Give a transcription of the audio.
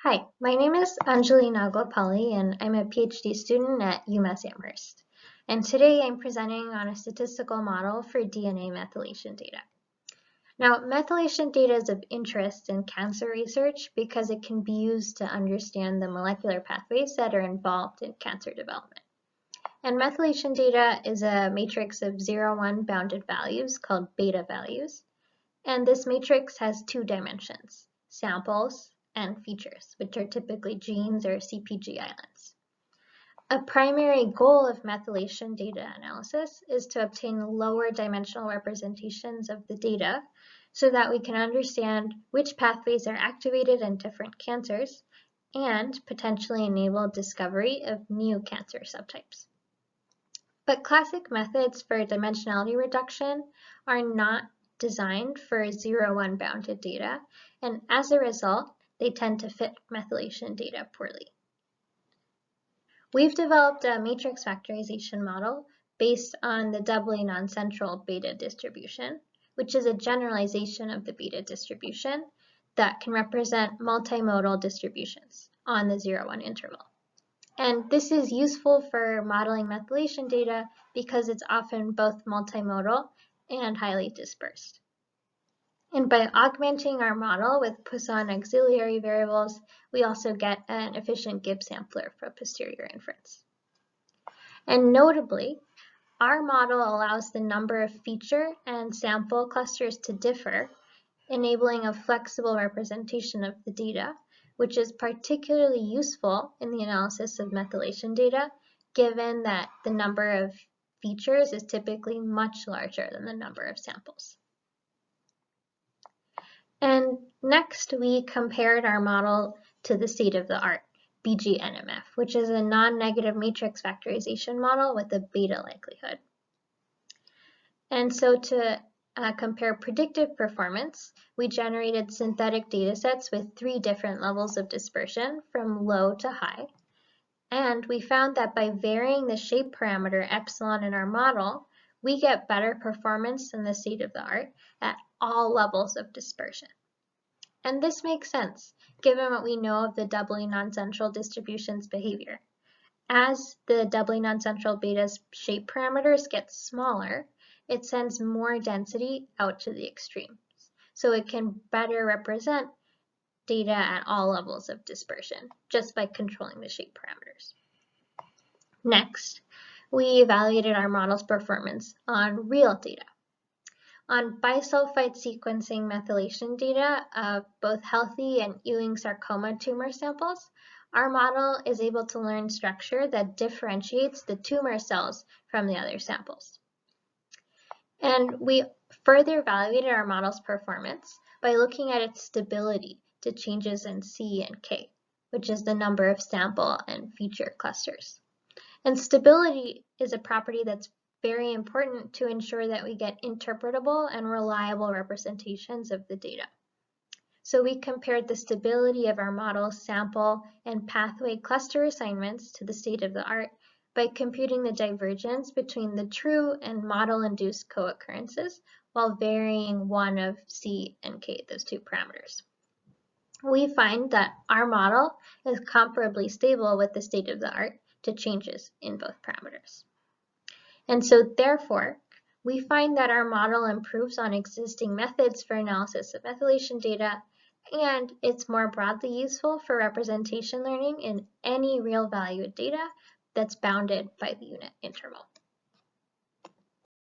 Hi, my name is Anjali Nagulpally and I'm a PhD student at UMass Amherst. And today I'm presenting on a statistical model for DNA methylation data. Now, methylation data is of interest in cancer research because it can be used to understand the molecular pathways that are involved in cancer development. And methylation data is a matrix of 0, 1 bounded values called beta values. And this matrix has two dimensions, samples and features, which are typically genes or CpG islands. A primary goal of methylation data analysis is to obtain lower dimensional representations of the data so that we can understand which pathways are activated in different cancers and potentially enable discovery of new cancer subtypes. But classic methods for dimensionality reduction are not designed for 0, 1 bounded data, and as a result, they tend to fit methylation data poorly. We've developed a matrix factorization model based on the doubly non-central beta distribution, which is a generalization of the beta distribution that can represent multimodal distributions on the 0, 1 interval. And this is useful for modeling methylation data because it's often both multimodal and highly dispersed. And by augmenting our model with Poisson auxiliary variables, we also get an efficient Gibbs sampler for posterior inference. And notably, our model allows the number of feature and sample clusters to differ, enabling a flexible representation of the data, which is particularly useful in the analysis of methylation data, given that the number of features is typically much larger than the number of samples. And next, we compared our model to the state of the art, BGNMF, which is a non-negative matrix factorization model with a beta likelihood. And so to compare predictive performance, we generated synthetic datasets with 3 different levels of dispersion from low to high. And we found that by varying the shape parameter epsilon in our model, we get better performance than the state of the art at all levels of dispersion. And this makes sense, given what we know of the doubly non-central distribution's behavior. As the doubly non-central beta's shape parameters get smaller, it sends more density out to the extremes, so it can better represent data at all levels of dispersion just by controlling the shape parameters. Next, we evaluated our model's performance on real data. On bisulfite sequencing methylation data of both healthy and Ewing sarcoma tumor samples, our model is able to learn structure that differentiates the tumor cells from the other samples. And we further evaluated our model's performance by looking at its stability to changes in C and K, which is the number of sample and feature clusters. And stability is a property that's very important to ensure that we get interpretable and reliable representations of the data. So we compared the stability of our model's sample and pathway cluster assignments to the state of the art by computing the divergence between the true and model-induced co-occurrences while varying one of C and K, those 2 parameters. We find that our model is comparably stable with the state of the art to changes in both parameters. And so therefore, we find that our model improves on existing methods for analysis of methylation data, and it's more broadly useful for representation learning in any real valued data that's bounded by the unit interval.